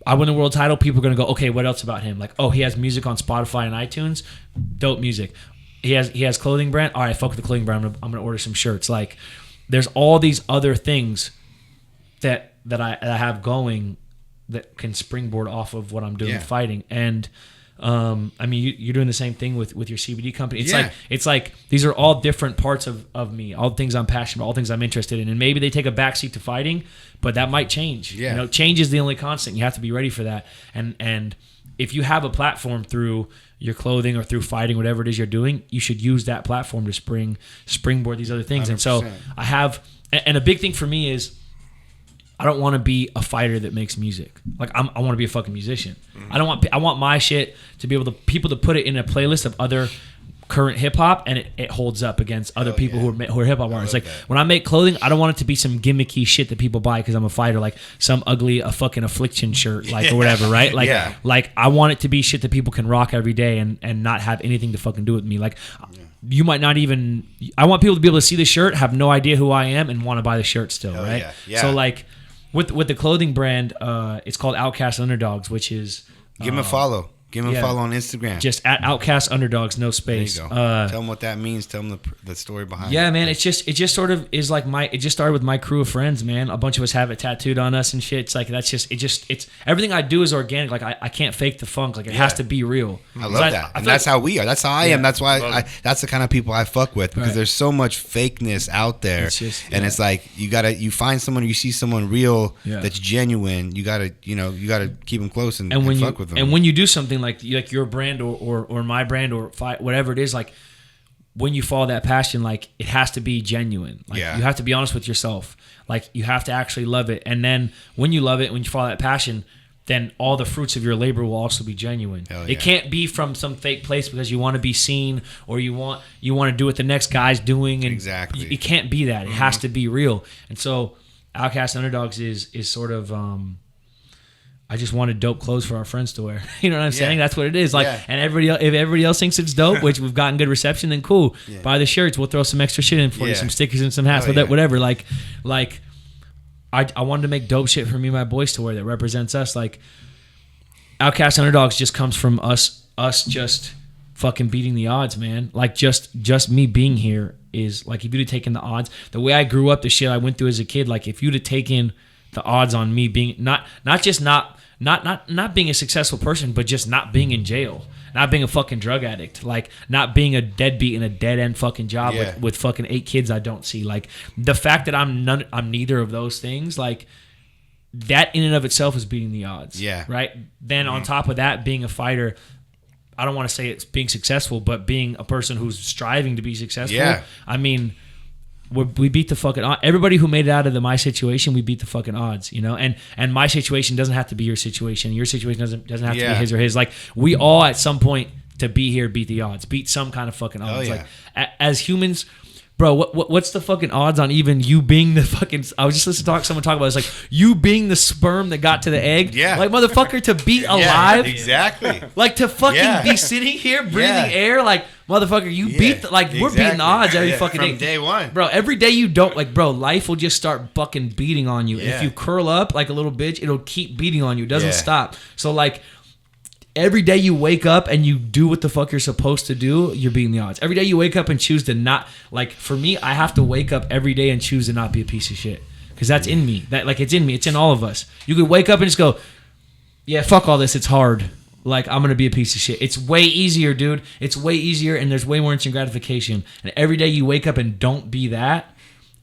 I win the world title, people are going to go, okay, what else about him? Like, oh, he has music on Spotify and iTunes, dope music. He has clothing brand. All right, fuck with the clothing brand. I'm gonna order some shirts. Like, there's all these other things that I have going that can springboard off of what I'm doing fighting. And I mean, you're doing the same thing with your CBD company. It's like these are all different parts of me, all the things I'm passionate about, all the things I'm interested in, and maybe they take a backseat to fighting, but that might change. Yeah. You know, change is the only constant. You have to be ready for that. And if you have a platform through your clothing or through fighting, whatever it is you're doing, you should use that platform to springboard these other things. 100%. And so I have, and a big thing for me is I don't want to be a fighter that makes music. Like I want to be a fucking musician. Mm-hmm. I want my shit to be able to people to put it in a playlist of other current hip hop, and it holds up against other people who are hip hop artists. Like when I make clothing, I don't want it to be some gimmicky shit that people buy because I'm a fighter, like some ugly a fucking Affliction shirt, like or whatever, right? Like like I want it to be shit that people can rock every day and not have anything to fucking do with me. Like you might not even. I want people to be able to see the shirt, have no idea who I am, and want to buy the shirt still, right? Yeah. So like with the clothing brand, it's called Outcast Underdogs, which is give them a follow. Give him a follow on Instagram. Just at Outcast Underdogs, no space. There you go. Tell them what that means. Tell them the story behind it. Yeah, man. It just sort of is like it just started with my crew of friends, man. A bunch of us have it tattooed on us and shit. It's like it's everything I do is organic. Like I can't fake the funk. Like it has to be real. I love that. And that's how we are. That's how I am. That's why that's the kind of people I fuck with, because there's so much fakeness out there. And it's like you find someone, you see someone real that's genuine. You gotta keep them close and fuck with them. And when you do something like your brand or my brand or fight, whatever it is, like when you follow that passion, like it has to be genuine. Like you have to be honest with yourself. Like you have to actually love it. And then when you love it, when you follow that passion, then all the fruits of your labor will also be genuine. It can't be from some fake place because you want to be seen or you want to do what the next guy's doing. And exactly. It can't be that. It has to be real. And so Outcast Underdogs is sort of I just wanted dope clothes for our friends to wear. You know what I'm saying? That's what it is. Like, and if everybody else thinks it's dope, which we've gotten good reception, then cool. Buy the shirts. We'll throw some extra shit in for you, some stickers and some hats, whatever. Like I wanted to make dope shit for me and my boys to wear that represents us. Like, Outcast Underdogs just comes from us just fucking beating the odds, man. Like, just me being here is like, if you'd have taken the odds, the way I grew up, the shit I went through as a kid, like if you'd have taken the odds on me being not being a successful person, but just not being in jail, not being a fucking drug addict, like not being a deadbeat in a dead end fucking job with fucking 8 kids I don't see. Like the fact that I'm neither of those things, like that in and of itself is beating the odds. Yeah. Right. Then on top of that, being a fighter, I don't want to say it's being successful, but being a person who's striving to be successful. Yeah. I mean, we beat the fucking odds. Everybody who made it out of my situation, we beat the fucking odds, you know. And my situation doesn't have to be your situation. Your situation doesn't have to be his or his. Like, we all at some point to be here beat the odds, beat some kind of fucking odds. Like, as humans. Bro, what's the fucking odds on even you being the fucking... I was just listening to someone talk about it. It's like, you being the sperm that got to the egg. Yeah. Like, motherfucker, to be alive. Exactly. Like, to fucking be sitting here breathing air. Like, motherfucker, you beat... we're beating the odds every fucking day. From day one. Bro, every day you don't... Like, bro, life will just start fucking beating on you. Yeah. If you curl up like a little bitch, it'll keep beating on you. It doesn't stop. So, like... Every day you wake up and you do what the fuck you're supposed to do, you're beating the odds. Every day you wake up and choose to not... Like, for me, I have to wake up every day and choose to not be a piece of shit. Because that's in me. It's in me. It's in all of us. You could wake up and just go, yeah, fuck all this. It's hard. Like, I'm going to be a piece of shit. It's way easier, dude. It's way easier, and there's way more instant gratification. And every day you wake up and don't be that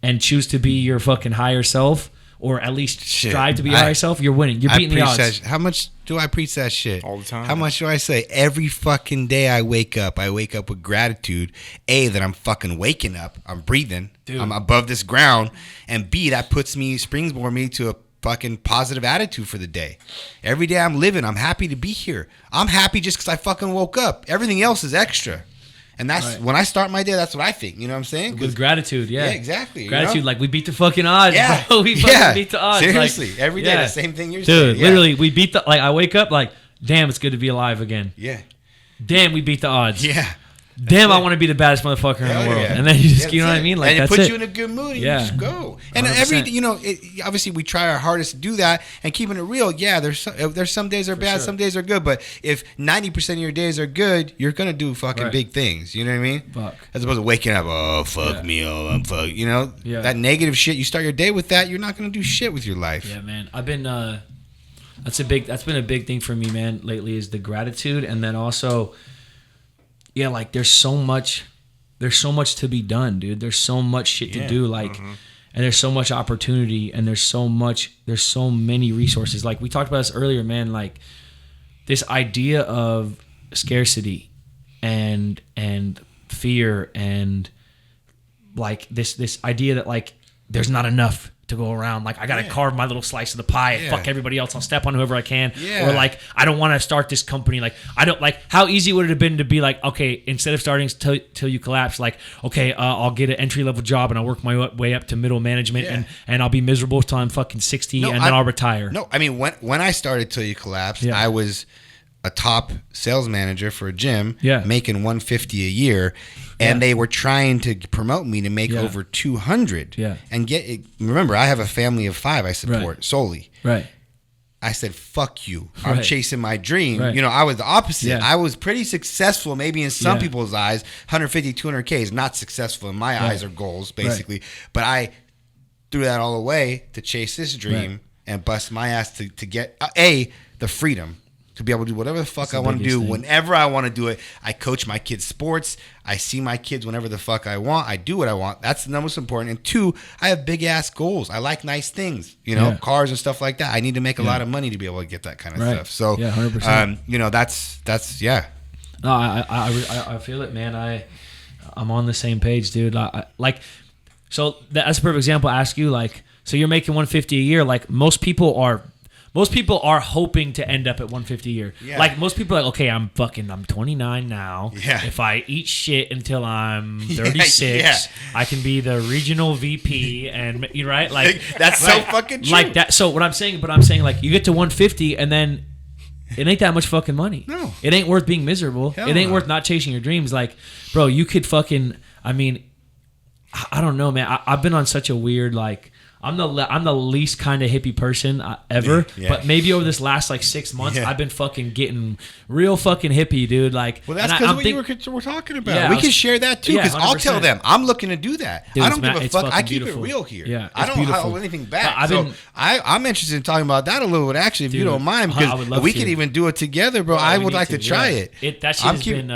and choose to be your fucking higher self, or at least strive to be your higher self, you're winning. You're beating the odds. How much do I preach that shit? All the time. How much do I say? Every fucking day I wake up with gratitude. A, that I'm fucking waking up. I'm breathing. Dude. I'm above this ground. And B, that springboard me to a fucking positive attitude for the day. Every day I'm living. I'm happy to be here. I'm happy just because I fucking woke up. Everything else is extra. And that's when I start my day, that's what I think. You know what I'm saying? With gratitude, yeah. Yeah, exactly. Gratitude, you know? like, we beat the fucking odds, yeah. bro. We fucking beat the odds. Seriously. Like, every day, the same thing you're saying. Dude, literally, we beat the... Like, I wake up like, damn, it's good to be alive again. Yeah. Damn, we beat the odds. Yeah. Damn, I want to be the baddest motherfucker in the world. Yeah. And then you just, you know what I mean? Like, and it that's puts it. you in a good mood and you just go. And 100%. Obviously we try our hardest to do that and keeping it real. Yeah, there's some days are bad, some days are good. But if 90% of your days are good, you're going to do fucking big things. You know what I mean? Fuck. As opposed to waking up, oh, fuck me, oh, I'm fuck. You know? Yeah. That negative shit, you start your day with that, you're not going to do shit with your life. Yeah, man. I've been... That's been a big thing for me, man, lately, is the gratitude. And then also... Yeah, like, there's so much to be done, dude. There's so much shit to do, like, and there's so much opportunity, and there's so many resources. Like, we talked about this earlier, man, like, this idea of scarcity and fear and, like, this idea that, like, there's not enough to go around. Like, I gotta carve my little slice of the pie and fuck everybody else. I'll step on whoever I can. Or, like, I don't want to start this company. Like, I don't, like, how easy would it have been to be like, okay, instead of starting Til You Collapse, like, okay, I'll get an entry-level job and I'll work my way up to middle management and I'll be miserable till I'm fucking 60 then I'll retire. No, I mean, when I started Til You Collapse, I was a top sales manager for a gym, making $150 a year, and they were trying to promote me to make over $200. Yeah. And remember, I have a family of 5 I support solely. Right. I said, fuck you. I'm chasing my dream. Right. You know, I was the opposite. Yeah. I was pretty successful, maybe in some people's eyes. 150, 200K is not successful in my eyes or goals, basically. Right. But I threw that all away to chase this dream and bust my ass to get, the freedom to be able to do whatever the fuck I want to do whenever I want to do it. I coach my kids' sports. I see my kids whenever the fuck I want. I do what I want. That's the most important. And 2, I have big ass goals. I like nice things, you know, cars and stuff like that. I need to make a lot of money to be able to get that kind of stuff. So, 100%. You know, that's No, I feel it, man. I'm on the same page, dude. So that's a perfect example. I ask you, like, so you're making $150 a year. Like, most people are hoping to end up at $150 a year. Yeah. Like, most people are like, okay, I'm 29 now. Yeah. If I eat shit until I'm 36, I can be the regional VP and right? Like, that's so fucking true. Like that. So what I'm saying, like, you get to 150 and then it ain't that much fucking money. No. It ain't worth being miserable. Hell it ain't no. worth not chasing your dreams. Like, bro, you could fucking, I mean, I don't know, man. I've been on such a weird, like, I'm the least kind of hippie person ever, but maybe over this last like 6 months, I've been fucking getting real fucking hippie, dude. Like, well, that's because what we're talking about. Yeah, we can share that too, because I'll tell them I'm looking to do that. Dude, I don't give a fuck. I keep it real here. Yeah, I don't hold anything back. I'm interested in talking about that a little bit, actually, if you don't mind, because we could even do it together, bro. I would like to try it. That shit has been.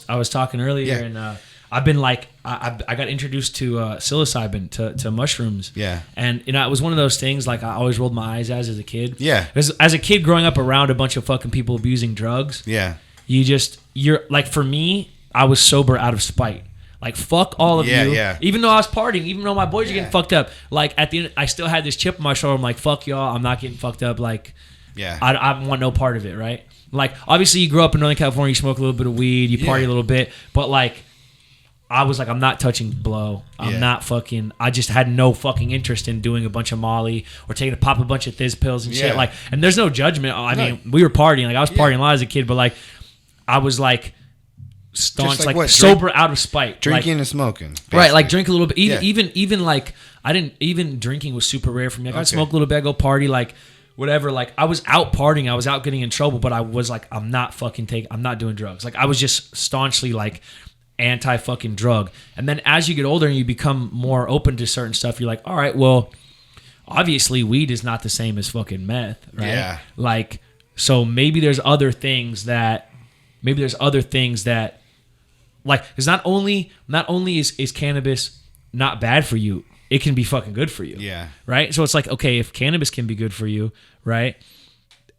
I was talking earlier and. I've been like, I got introduced to psilocybin, to mushrooms. Yeah. And it was one of those things like I always rolled my eyes as a kid. Yeah. As a kid growing up around a bunch of fucking people abusing drugs. Yeah. You're like, for me, I was sober out of spite. Like, fuck all of you. Yeah. Even though I was partying, even though my boys are getting fucked up, like, at the end, I still had this chip on my shoulder. I'm like, fuck y'all. I'm not getting fucked up. Like, I want no part of it, right? Like, obviously, you grow up in Northern California, you smoke a little bit of weed, you party a little bit, but, like, I was like, I'm not touching blow. I'm not fucking, I just had no fucking interest in doing a bunch of Molly or pop a bunch of Thiz pills and shit. Like, and there's no judgment. I mean, we were partying. Like, I was partying a lot as a kid, but, like, I was, like, staunch, like sober out of spite. Drinking like, and smoking. Basically. Right, like, drink a little bit. Even like, even drinking was super rare for me. Like, I'd smoke a little bit, I'd go party, like, whatever. Like, I was out partying, I was out getting in trouble, but I was like, I'm not doing drugs. Like, I was just staunchly, like, anti fucking drug. And then as you get older and you become more open to certain stuff, you're like, all right, well, obviously weed is not the same as fucking meth, right? Yeah. Like, so maybe there's other things that like, because not only is cannabis not bad for you, it can be fucking good for you. Yeah. Right? So it's like, okay, if cannabis can be good for you, right?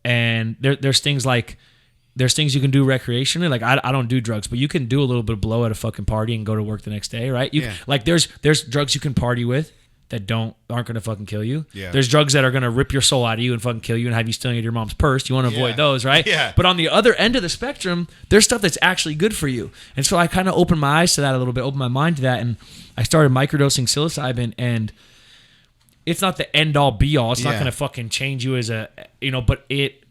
And there's things you can do recreationally. Like, I don't do drugs, but you can do a little bit of blow at a fucking party and go to work the next day, right? Like, there's drugs you can party with that aren't gonna fucking kill you. Yeah. There's drugs that are gonna rip your soul out of you and fucking kill you and have you stealing out of your mom's purse. You want to avoid those, right? Yeah. But on the other end of the spectrum, there's stuff that's actually good for you. And so I kind of opened my eyes to that a little bit, opened my mind to that, and I started microdosing psilocybin. And it's not the end all be all. It's not gonna fucking change you as a, but it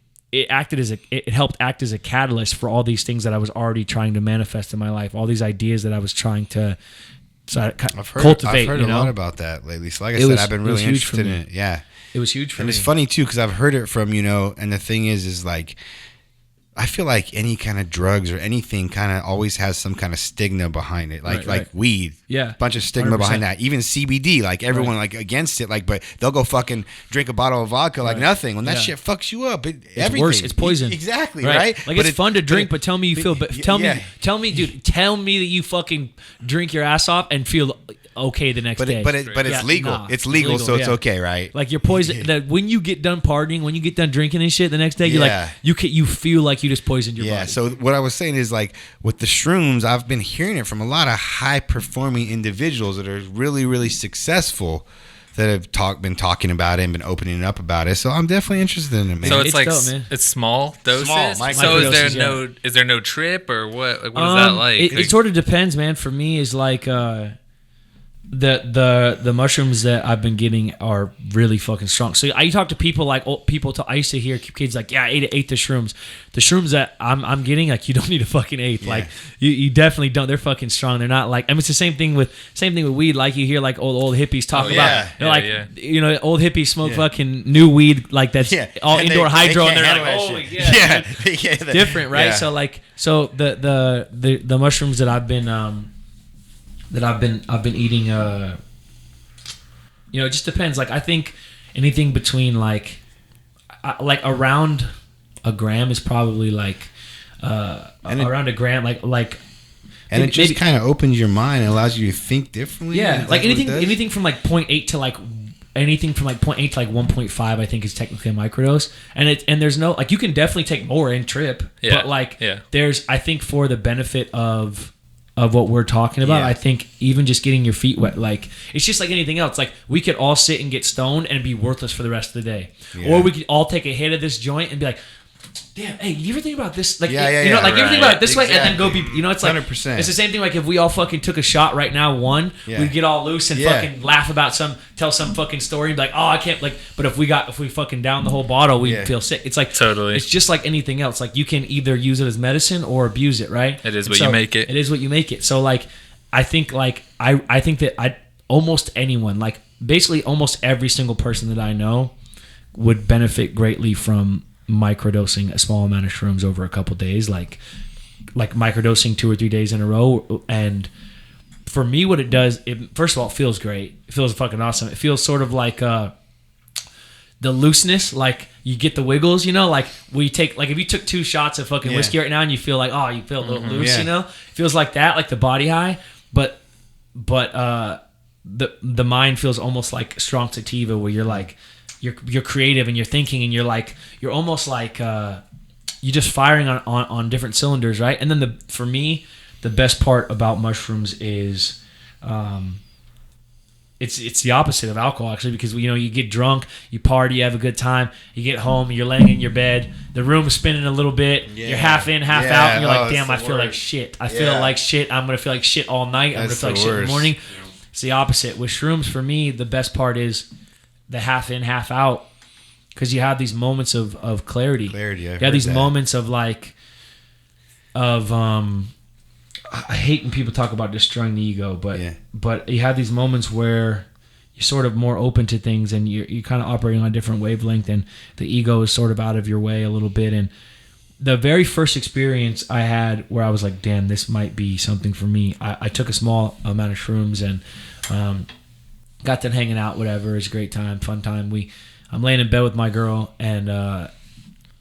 helped act as a catalyst for all these things that I was already trying to manifest in my life, all these ideas that I was trying to cultivate. I've heard a lot about that lately. So like I said, I've been really interested in it. Yeah. It was huge for me. And it's funny too, because I've heard it from, and the thing is like, I feel like any kind of drugs or anything kind of always has some kind of stigma behind it. Like weed. Yeah. Bunch of stigma 100%. Behind that. Even CBD, like everyone like against it, like, but they'll go fucking drink a bottle of vodka like nothing. When that shit fucks you up, everything. Worse. It's poison. Exactly, right? Like, but it's fun to drink, but tell me you feel, tell me, dude, tell me that you fucking drink your ass off and feel okay the next day. But it's legal. Nah, it's legal, so it's okay, right? Like, you're poison. That when you get done partying, when you get done drinking and shit, the next day you're like, you feel like you just poisoned your body. Yeah. So what I was saying is, like, with the shrooms, I've been hearing it from a lot of high performing individuals that are really, really successful, that have been talking about it and been opening up about it. So I'm definitely interested in it, man. So it's like dope, man. It's small doses. So is there no trip or what? Like, what is that like? It sort of depends, man. For me, is like the mushrooms that I've been getting are really fucking strong. So I talk to people like I used to hear kids like, yeah, I ate the shrooms. The shrooms that I'm getting, like, you don't need a fucking eighth. Yeah. Like, you definitely don't. They're fucking strong. They're not like, I mean, it's the same thing with weed. Like, you hear like old hippies talk about, old hippies smoke fucking new weed, like that's all and indoor hydro, and they're like, oh yeah, different, right? Yeah. So the mushrooms that I've been eating, it just depends. Like, I think anything between like around a gram is probably like around a gram, like. And it just kind of opens your mind and allows you to think differently. Yeah, like anything from like 0.8 to like anything from like 0.8 to like 1.5, I think is technically a microdose. And there's no, like, you can definitely take more in trip, but like there's, I think, for the benefit of what we're talking about, I think even just getting your feet wet, like, it's just like anything else. Like, we could all sit and get stoned and be worthless for the rest of the day, or we could all take a hit of this joint and be like, damn, hey, you ever think about this? Like, you ever think about it this way, and then go be, it's like 100%. It's the same thing. Like, if we all fucking took a shot right now, we'd get all loose and fucking laugh about tell some fucking story, and be like, oh, I can't, like, but if we fucking down the whole bottle, we'd feel sick. It's like, totally, it's just like anything else. Like, you can either use it as medicine or abuse it, right? It is what you make it. It is what you make it. So, like, I think, like, I think that almost anyone, like, basically almost every single person that I know would benefit greatly from microdosing a small amount of shrooms over a couple days, like microdosing 2 or 3 days in a row. And for me, what it does, first of all, it feels great. It feels fucking awesome. It feels sort of like the looseness, like you get the wiggles, like we take, like if you took 2 shots of fucking whiskey right now and you feel like, oh, you feel a little loose, it feels like that, like the body high. but the mind feels almost like strong sativa, where you're like you're creative and you're thinking and you're almost like you're just firing on different cylinders, right? And then for me, the best part about mushrooms is it's the opposite of alcohol, actually, because you get drunk, you party, you have a good time, you get home, you're laying in your bed, the room's spinning a little bit, you're half in, half out, and you're like, damn, I feel like shit. I feel like shit. I'm gonna feel like shit all night. I'm gonna feel like shit in the morning. It's the opposite. With shrooms, for me, the best part is the half in, half out, because you have these moments of clarity. You have these moments of I hate when people talk about destroying the ego, but you have these moments where you're sort of more open to things, and you're kind of operating on a different wavelength, and the ego is sort of out of your way a little bit. And the very first experience I had where I was like, damn, this might be something for me, I took a small amount of shrooms and got them hanging out, whatever. It was a great time, fun time. I'm laying in bed with my girl, and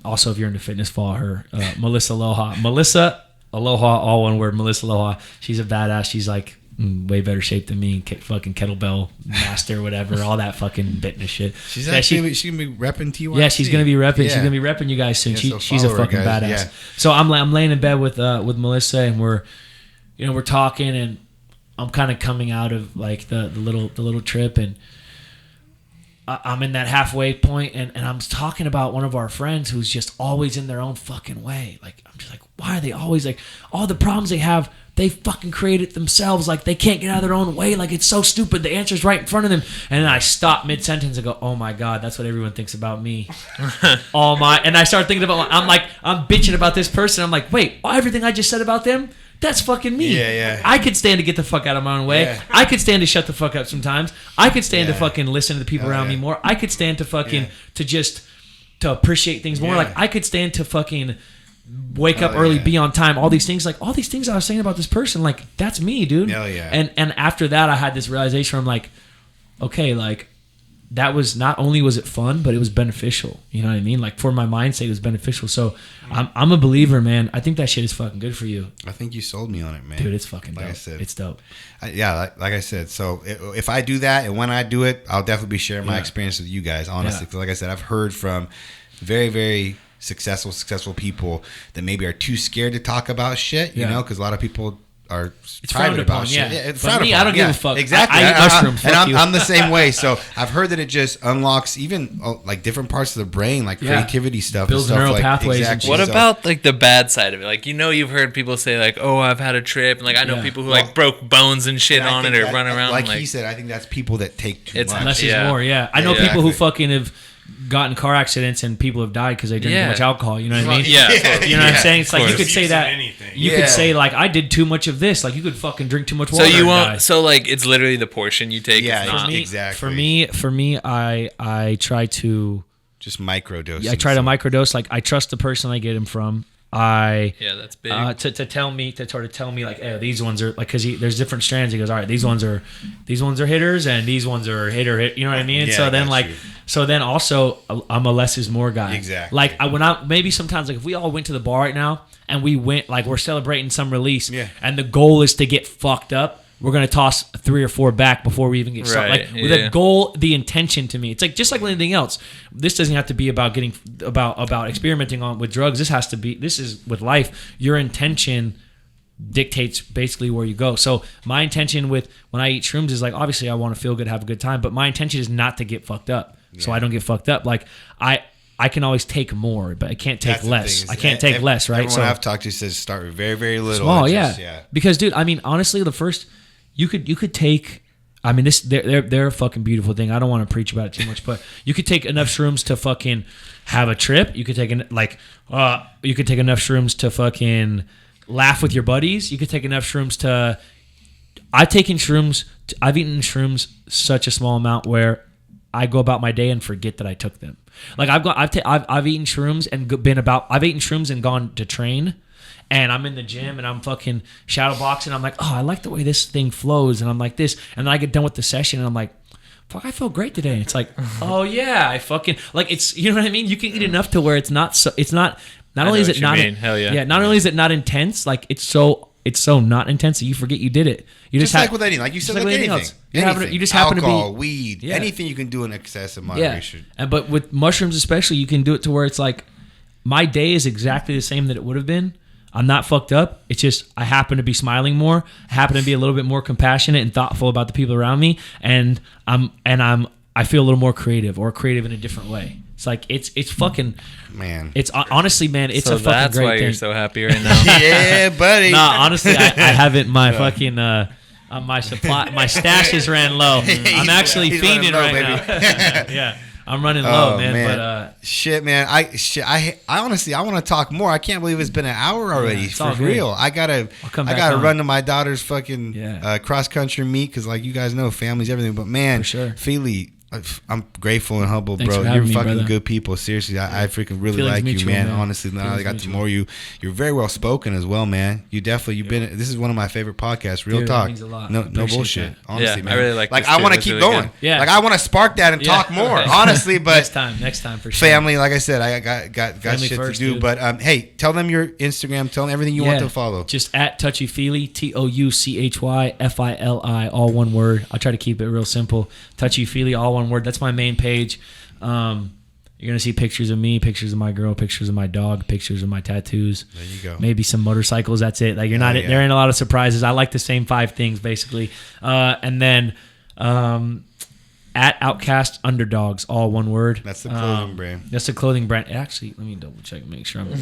also, if you're into fitness, follow her, Melissa Aloha, all one word, Melissa Aloha. She's a badass. She's like way better shape than me. Fucking kettlebell master, whatever, all that fucking fitness shit. She's gonna be repping TYC. Yeah, she's gonna be repping. Yeah. She's gonna be repping you guys soon. She's a fucking badass. Yeah. So I'm laying in bed with Melissa, and we're talking, and I'm kind of coming out of like the little trip, and I'm in that halfway point, and I'm talking about one of our friends who's just always in their own fucking way. Like, I'm just like, why are they always like, all the problems they have, they fucking create it themselves. Like, they can't get out of their own way. Like, it's so stupid. The answer's right in front of them. And then I stop mid-sentence and go, oh my God, that's what everyone thinks about me. And I start thinking about, I'm bitching about this person. I'm like, wait, everything I just said about them? That's fucking me. Yeah. I could stand to get the fuck out of my own way. Yeah. I could stand to shut the fuck up sometimes. I could stand to fucking listen to the people around me more. I could stand to fucking to appreciate things more. Like, I could stand to fucking wake up early, be on time. All these things, like all these things I was saying about this person, like that's me, dude. Hell yeah. And after that, I had this realization where I'm like, okay, like that was, not only was it fun, but it was beneficial. You know what I mean? Like, for my mindset, it was beneficial. So I'm a believer, man. I think that shit is fucking good for you. I think you sold me on it, man. Dude, it's fucking dope. Like I said, it's dope. Like I said, so if I do that, and when I do it, I'll definitely be sharing my experience with you guys, honestly. Because like I said, I've heard from very, very successful people that maybe are too scared to talk about shit, you know, because a lot of people are private about shit. Yeah, it's for me, I don't give a fuck. Exactly. I eat mushrooms. And I'm the same way. So I've heard that it just unlocks even like different parts of the brain, like creativity stuff. Builds and stuff neural like, pathways. Exactly. What about like the bad side of it? Like, you've heard people say like, oh, I've had a trip, and like I know people who like broke bones and shit on it, or run around. Like he said, I think that's people that take too much. Less is more. Yeah, I know people who fucking have gotten car accidents and people have died because they drink too much alcohol. You know what I mean? Yeah. You know what I'm saying? It's like you could say that. You could say like, I did too much of this. Like, you could fucking drink too much water. So you want? So like, it's literally the portion you take. Yeah, it's not. exactly. For me, I try to just microdose. I try to microdose. Like, I trust the person I get them from. That's big. To tell me like, hey, these ones are like, because there's different strands. He goes, all right, these ones are hitters, and these ones are hit. You know what I mean? Yeah, so then like, so then also I'm a less is more guy. Exactly. Like, maybe sometimes, like, if we all went to the bar right now and we went, like, we're celebrating some release, and the goal is to get fucked up, we're gonna toss 3 or 4 back before we even get started. Like, with the goal, the intention, to me, it's like just like with anything else. This doesn't have to be about getting about experimenting with drugs. This is with life. Your intention dictates basically where you go. So my intention with when I eat shrooms is like, obviously I want to feel good, have a good time, but my intention is not to get fucked up. So I don't get fucked up. Like, I can always take more, but I can't take less. I can't take less, right? Everyone I've talked to says start with very, very little. Small, because dude, I mean, honestly, the first. You could take, I mean, they're a fucking beautiful thing. I don't want to preach about it too much, but you could take enough shrooms to fucking have a trip. You could take you could take enough shrooms to fucking laugh with your buddies. You could take enough shrooms to. I've eaten shrooms such a small amount where I go about my day and forget that I took them. Like, I've eaten shrooms and I've eaten shrooms and gone to train. And I'm in the gym and I'm fucking shadow boxing. I'm like, oh, I like the way this thing flows. And I'm like this. And then I get done with the session and I'm like, fuck, I felt great today. It's like, oh yeah, I fucking, like, it's, you know what I mean? You can eat enough to where it's not so, it's not only is it not, hell yeah. Not only is it not intense, like, it's so it's so not intense that you forget you did it. You just like with anything, like you said, like anything. You just happen to be alcohol, weed, anything you can do in excessive moderation. Yeah. But with mushrooms especially, you can do it to where it's like my day is exactly the same that it would have been. I'm not fucked up. It's just I happen to be smiling more. I happen to be a little bit more compassionate and thoughtful about the people around me, and I feel a little more creative in a different way. It's like it's fucking man. It's honestly, man. It's so a fucking that's great why thing. You're so happy right now. Yeah, buddy. Nah, honestly, I haven't. My fucking my stash ran low. I'm actually fiending right now. Yeah. I'm running low, man. But shit, man. I honestly, I want to talk more. I can't believe it's been an hour already. For real. I gotta run to my daughter's fucking cross country meet because, like you guys know, family's everything. But man, Fili, I'm grateful and humble, bro. You're fucking good people. Seriously, I freaking really like you, man. Honestly, now I got to know you. You're very well spoken as well, man. You've been. This is one of my favorite podcasts. Real talk. Means a lot. No bullshit. That. Honestly, man. I really like. I want to keep going. Good. Yeah. Like I want to spark that and talk more. Honestly, but next time for sure. Family, like I said, I got shit to do. Dude. But hey, tell them your Instagram. Tell them everything you want to follow. Just at Touchy Fili, TouchyFili, all one word. I'll try to keep it real simple. Touchy Fili, all one word. That's my main page. You're gonna see pictures of me, pictures of my girl, pictures of my dog, pictures of my tattoos. There you go. Maybe some motorcycles. That's it. Like you're not. There ain't a lot of surprises. I like the same 5 things basically. And then at Outcast Underdogs, all one word. That's the clothing brand. That's the clothing brand. Actually, let me double check, make sure I'm.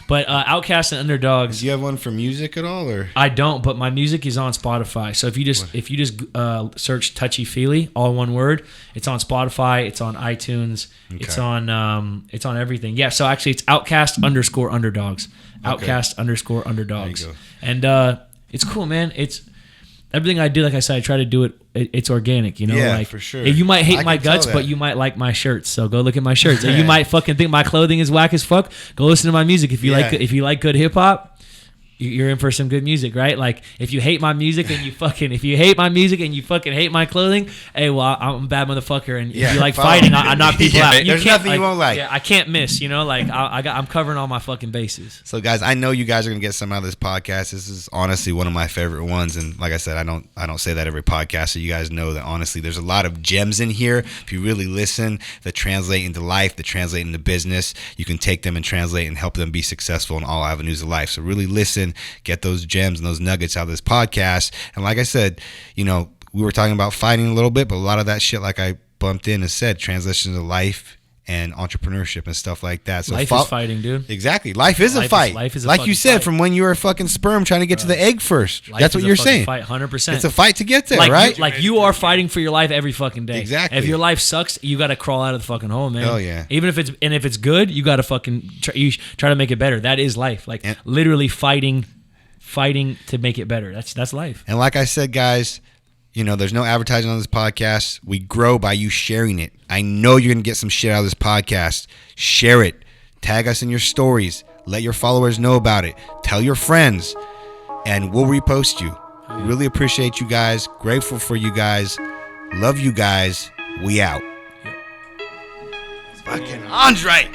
But Outcast and Underdogs. Do you have one for music at all, or? I don't, but my music is on Spotify. So if you just search Touchy Fili, all one word, it's on Spotify, it's on iTunes, it's on everything. Yeah. So actually, it's Outcast_Underdogs. Outcast_Underdogs. There you go. And it's cool, man. It's everything I do. Like I said, I try to do it. It's organic, you know. Yeah, like, for sure. You might hate my guts, but you might like my shirts. So go look at my shirts. And you might fucking think my clothing is whack as fuck. Go listen to my music. If you like good hip hop, you're in for some good music, right? Like if you hate my music and you fucking hate my clothing, hey, well, I'm a bad motherfucker. And if you like fighting, I knock people out. There's nothing you won't like. Yeah, I can't miss. You know, like I'm covering all my fucking bases. So guys, I know you guys are gonna get some out of this podcast. This is honestly one of my favorite ones, and like I said, I don't say that every podcast, so you guys know that honestly, there's a lot of gems in here. If you really listen, that translate into life, that translate into business, you can take them and translate and help them be successful in all avenues of life. So really listen. Get those gems and those nuggets out of this podcast. And like I said, you know, we were talking about fighting a little bit, but a lot of that shit, like I bumped in and said, transitions to life and entrepreneurship and stuff like that. So life is fighting, dude. Exactly. Life is a fight. Life is a like you said, fight. From when you were a fucking sperm trying to get to the egg first. That's what you're saying. Fight, 100%. It's a fight to get there, right? You are fighting for your life every fucking day. Exactly. If your life sucks, you got to crawl out of the fucking hole, man. Hell yeah. Even if it's good, you got to fucking try to make it better. That is life. Like literally fighting to make it better. That's life. And like I said, guys, you know, there's no advertising on this podcast. We grow by you sharing it. I know you're going to get some shit out of this podcast. Share it. Tag us in your stories. Let your followers know about it. Tell your friends. And we'll repost you. Really appreciate you guys. Grateful for you guys. Love you guys. We out. Fucking Andre.